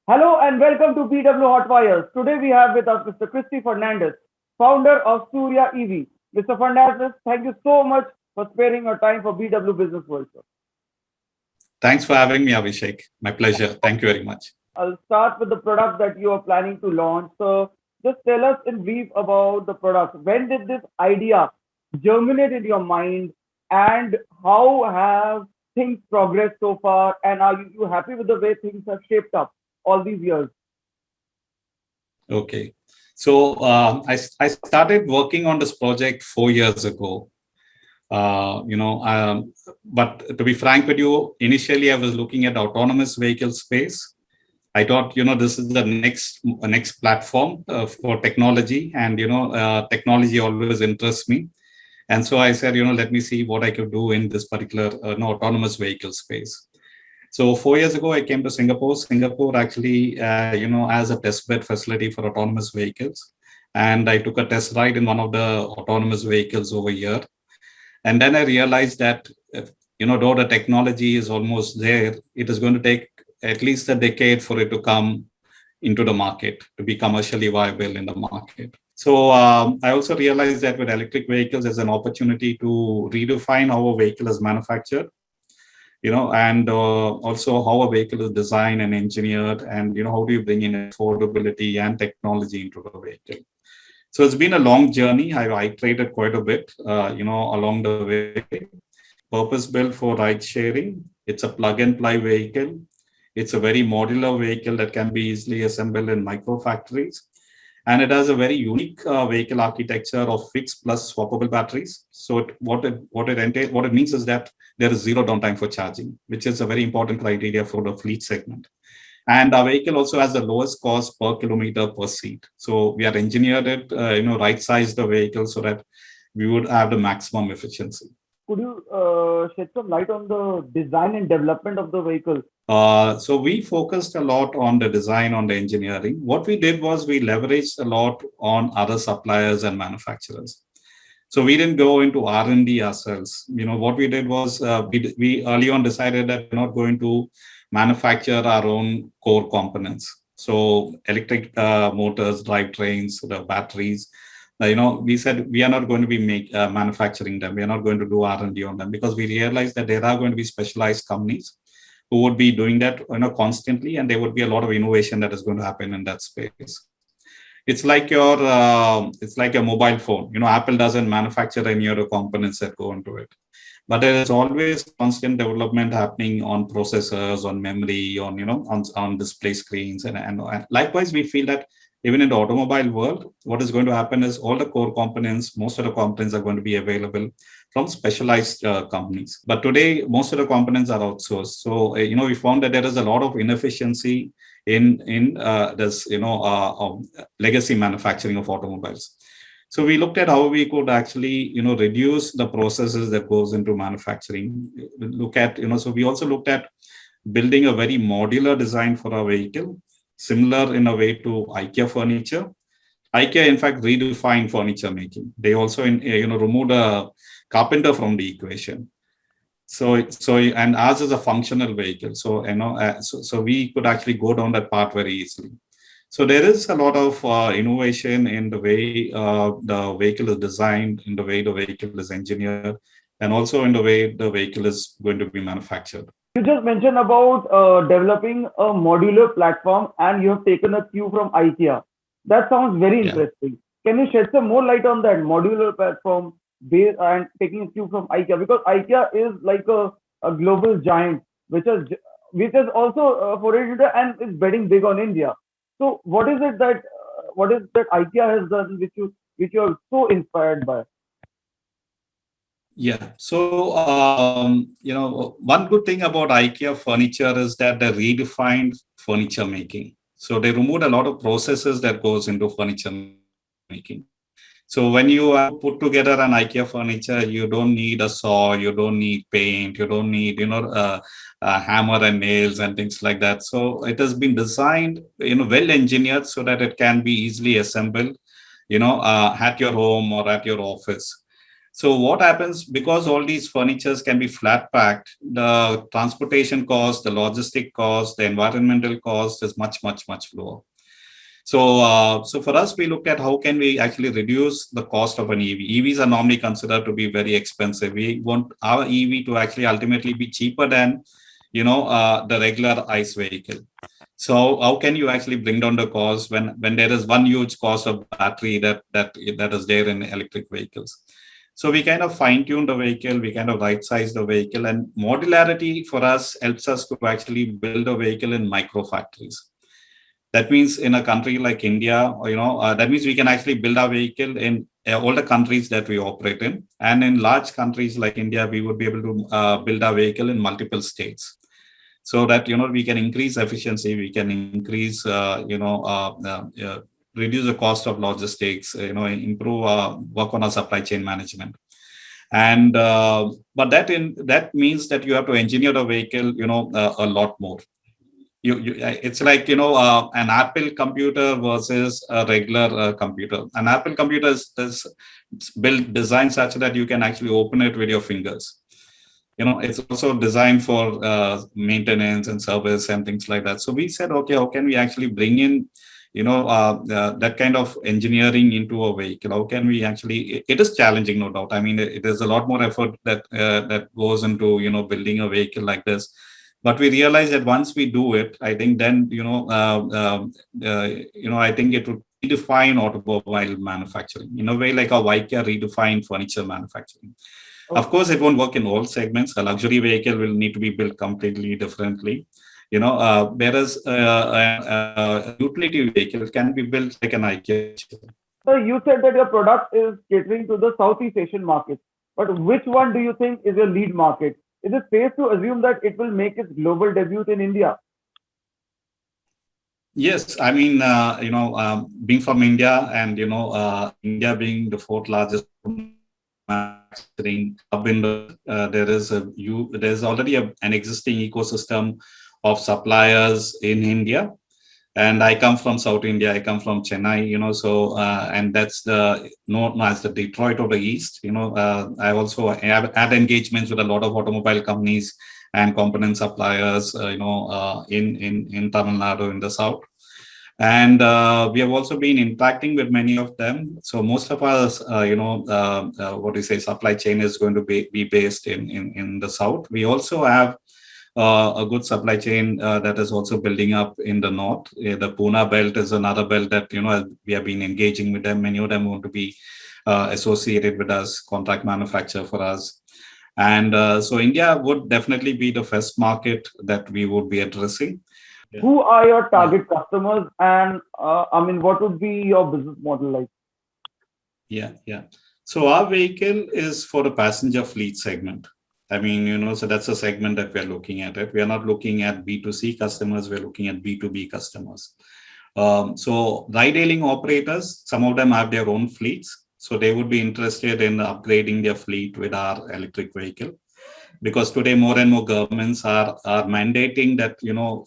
Hello and welcome to BW Hotwires. Today we have with us Mr. Christie Fernandez, founder of Sooorya EV. Mr. Fernandez, thank you so much for sparing your time for BW Businessworld, sir. Thanks for having me, Avishek. My pleasure. Thank you very much. I'll start with the product that you are planning to launch. So just tell us in brief about the product. When did this idea germinate in your mind and how have things progressed so far? And are you happy with the way things have shaped up all these years? Okay. So I started working on this project 4 years ago. Uh, you know, um, but to be frank with you, initially I was looking at autonomous vehicle space. I thought, this is the next platform for technology, and technology always interests me. And so I said, let me see what I could do in this particular autonomous vehicle space. So 4 years ago, I came to Singapore. Singapore actually, as a test bed facility for autonomous vehicles, and I took a test ride in one of the autonomous vehicles over here. And then I realized that, though the technology is almost there, it is going to take at least a decade for it to come into the market, to be commercially viable in the market. So I also realized that with electric vehicles, there's an opportunity to redefine how a vehicle is manufactured, and also how a vehicle is designed and engineered, and, how do you bring in affordability and technology into the vehicle. So it's been a long journey. I've iterated quite a bit, along the way. Purpose built for ride sharing. It's a plug and play vehicle. It's a very modular vehicle that can be easily assembled in micro factories. And it has a very unique vehicle architecture of fixed plus swappable batteries. So what it means is that there is zero downtime for charging, which is a very important criteria for the fleet segment. And our vehicle also has the lowest cost per kilometer per seat. So we are engineered it, right size the vehicle so that we would have the maximum efficiency. Could you shed some light on the design and development of the vehicle? So we focused a lot on the design, on the engineering. What we did was we leveraged a lot on other suppliers and manufacturers. So we didn't go into R&D ourselves. What we did was we early on decided that we're not going to manufacture our own core components. So electric motors, drivetrains, the batteries. We said we are not going to be manufacturing them. We are not going to do R&D on them because we realized that there are going to be specialized companies who would be doing that, constantly, and there would be a lot of innovation that is going to happen in that space. It's like a mobile phone. Apple doesn't manufacture any other components that go into it, but there is always constant development happening on processors, on memory, on display screens, and likewise, we feel that even in the automobile world, what is going to happen is all the core components, most of the components are going to be available from specialized companies. But today, most of the components are outsourced. So, we found that there is a lot of inefficiency in this, legacy manufacturing of automobiles. So we looked at how we could actually, reduce the processes that goes into manufacturing. So we also looked at building a very modular design for our vehicle, similar in a way to IKEA furniture. IKEA, in fact, redefined furniture making. They also, removed a carpenter from the equation. And ours is a functional vehicle. So we could actually go down that path very easily. So there is a lot of innovation in the way the vehicle is designed, in the way the vehicle is engineered, and also in the way the vehicle is going to be manufactured. You just mentioned about developing a modular platform and you have taken a cue from IKEA. That sounds very Yeah. interesting. Can you shed some more light on that modular platform and taking a cue from IKEA? Because IKEA is like a global giant which is also foreign India and is betting big on India. So what is that IKEA has done which you are so inspired by? Yeah. So, one good thing about IKEA furniture is that they redefined furniture making. So they removed a lot of processes that goes into furniture making. So when you put together an IKEA furniture, you don't need a saw, you don't need paint, you don't need, a hammer and nails and things like that. So it has been designed, well engineered so that it can be easily assembled, at your home or at your office. So what happens, because all these furnitures can be flat packed, the transportation cost, the logistic cost, the environmental cost is much, much, much lower. So for us, we look at how can we actually reduce the cost of an EV. EVs are normally considered to be very expensive. We want our EV to actually ultimately be cheaper than, the regular ICE vehicle. So how can you actually bring down the cost when there is one huge cost of battery that is there in electric vehicles? So we kind of fine tune the vehicle, we kind of right size the vehicle, and modularity for us helps us to actually build a vehicle in micro factories. That means in a country like India, that means we can actually build our vehicle in all the countries that we operate in. And in large countries like India, we would be able to build our vehicle in multiple states. So that, we can increase efficiency, we can increase, reduce the cost of logistics, improve work on our supply chain management. And but that means that you have to engineer the vehicle, a lot more. It's like an Apple computer versus a regular computer. An Apple computer is built designed such that you can actually open it with your fingers. It's also designed for maintenance and service and things like that. So we said, okay, how can we actually bring in that kind of engineering into a vehicle? How can we actually? It is challenging, no doubt. I mean, it is a lot more effort that goes into building a vehicle like this. But we realize that once we do it, I think then I think it would redefine automobile manufacturing in a way like how IKEA redefined furniture manufacturing. Okay. Of course, it won't work in all segments. A luxury vehicle will need to be built completely differently. Whereas a utility vehicle can be built like an IKEA. So you said that your product is catering to the Southeast Asian market, but which one do you think is your lead market? Is it safe to assume that it will make its global debut in India? Yes, I mean, being from India and, India being the fourth largest manufacturing hub in the, there's already an existing ecosystem of suppliers in India. And I come from South India. I come from Chennai, so and that's known as the Detroit of the East. I also have had engagements with a lot of automobile companies and component suppliers, in Tamil Nadu in the South. And we have also been interacting with many of them. So most of us, supply chain is going to be based in the South. We also have a good supply chain that is also building up in the north. The Pune belt is another belt that we have been engaging with them. Many of them want to be associated with us, contract manufacturer for us. And so India would definitely be the first market that we would be addressing. Who are your target customers, and what would be your business model like? Yeah. So our vehicle is for the passenger fleet segment. I mean, so that's a segment that we're looking at it. We are not looking at B2C customers, we're looking at B2B customers. So ride-hailing operators, some of them have their own fleets. So they would be interested in upgrading their fleet with our electric vehicle. Because today more and more governments are mandating that,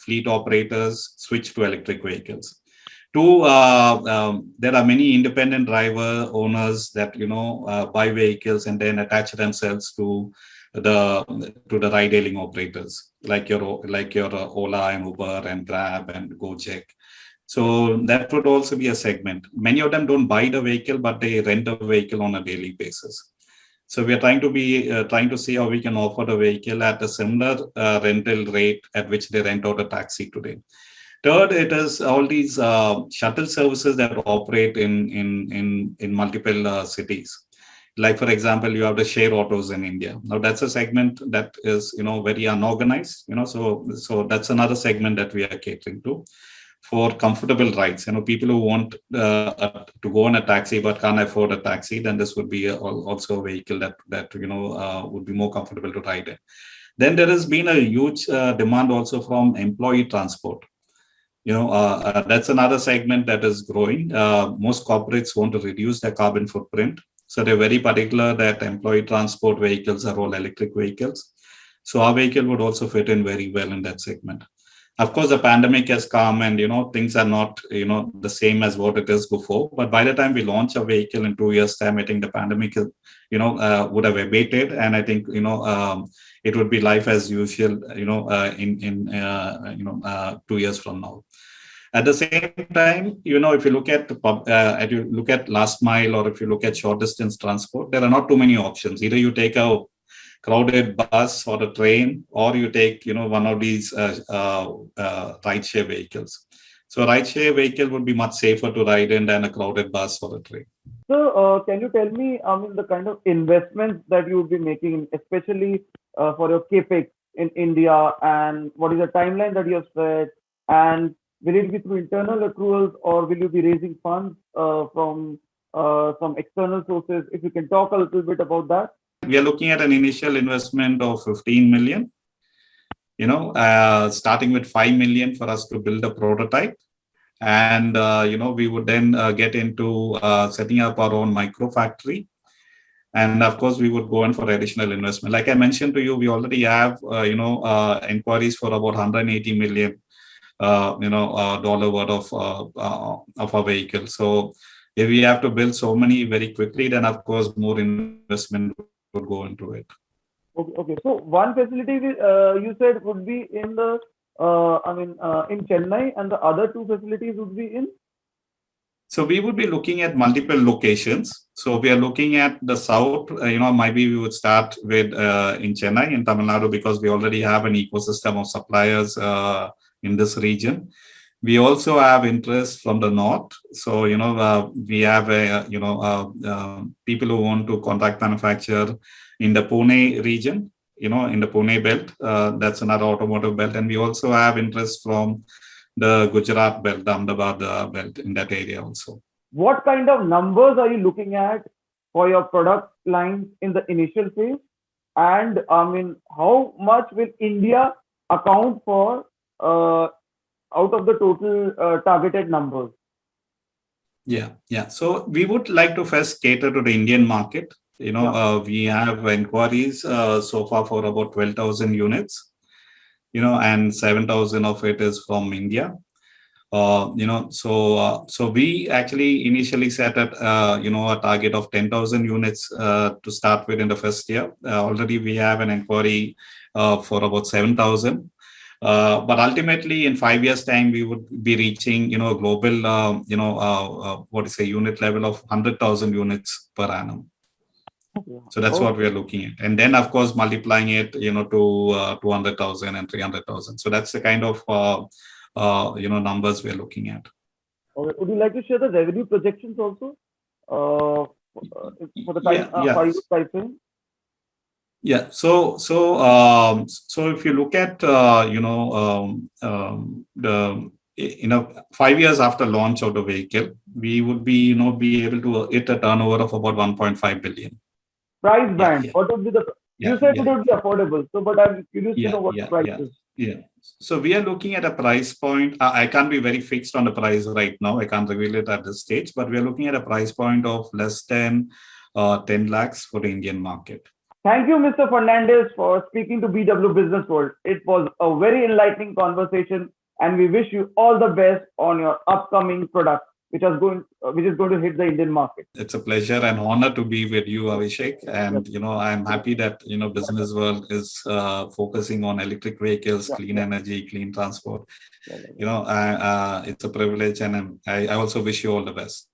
fleet operators switch to electric vehicles. Two, there are many independent driver owners that, buy vehicles and then attach themselves to the ride-hailing operators like your Ola and Uber and Grab and Gojek. So that would also be a segment. Many of them don't buy the vehicle, but they rent the vehicle on a daily basis. So we are trying to see how we can offer the vehicle at a similar rental rate at which they rent out a taxi today. Third, it is all these shuttle services that operate in multiple cities. Like, for example, you have the share autos in India. Now, that's a segment that is, very unorganized, so that's another segment that we are catering to for comfortable rides. People who want to go on a taxi but can't afford a taxi, then this would be also a vehicle that would be more comfortable to ride in. Then there has been a huge demand also from employee transport. That's another segment that is growing. Most corporates want to reduce their carbon footprint. So they're very particular that employee transport vehicles are all electric vehicles. So our vehicle would also fit in very well in that segment. Of course, the pandemic has come and, things are not, the same as what it is before. But by the time we launch a vehicle in 2 years' time, I think the pandemic, would have abated. And I think, it would be life as usual, in 2 years from now. At the same time, if you look at last mile, or if you look at short distance transport, there are not too many options. Either you take a crowded bus or a train, or you take one of these rideshare vehicles. So rideshare vehicle would be much safer to ride in than a crowded bus or a train. So, can you tell me, the kind of investments that you would be making, especially for your capex in India, and what is the timeline that you have set, and will it be through internal accruals, or will you be raising funds from some external sources? If you can talk a little bit about that. We are looking at an initial investment of 15 million, starting with 5 million for us to build a prototype. And, we would then get into setting up our own micro factory. And of course, we would go in for additional investment. Like I mentioned to you, we already have, inquiries for about 180 million, dollar worth of our vehicle. So if we have to build so many very quickly, then of course, more investment would go into it. Okay. So one facility you said would be in the in Chennai, and the other two facilities would be in. So we would be looking at multiple locations. So we are looking at the south. Maybe we would start with in Chennai, in Tamil Nadu, because we already have an ecosystem of suppliers in this region. We also have interest from the north. So, we have, people who want to contract manufacture in the Pune region, in the Pune belt. That's another automotive belt. And we also have interest from the Gujarat belt, the Ahmedabad belt, in that area also. What kind of numbers are you looking at for your product lines in the initial phase? And how much will India account for out of the total targeted numbers? Yeah. So we would like to first cater to the Indian market. We have inquiries so far for about 12,000 units, and 7,000 of it is from India. So we actually initially set at, a target of 10,000 units to start with in the first year. Already we have an inquiry for about 7,000. But ultimately, in 5 years' time, we would be reaching, a global, unit level of 100,000 units per annum. So that's what we are looking at. And then, of course, multiplying it, to 200,000 and 300,000. So that's the kind of, numbers we are looking at. Okay. Would you like to share the revenue projections also for the time 5 frame? Yeah. So if you look at, the 5 years after launch of the vehicle, we would be able to hit a turnover of about 1.5 billion. Price band. What would be the? You said it would be affordable. So, but I'm curious to know what the price is. Yeah. So we are looking at a price point. I can't be very fixed on the price right now. I can't reveal it at this stage. But we are looking at a price point of less than 10 lakhs for the Indian market. Thank you, Mr. Fernandez, for speaking to BW Businessworld. It was a very enlightening conversation, and we wish you all the best on your upcoming product, which is going to hit the Indian market. It's a pleasure and honor to be with you, Avishek. And I'm happy that Businessworld is focusing on electric vehicles, clean energy, clean transport. It's a privilege, and I also wish you all the best.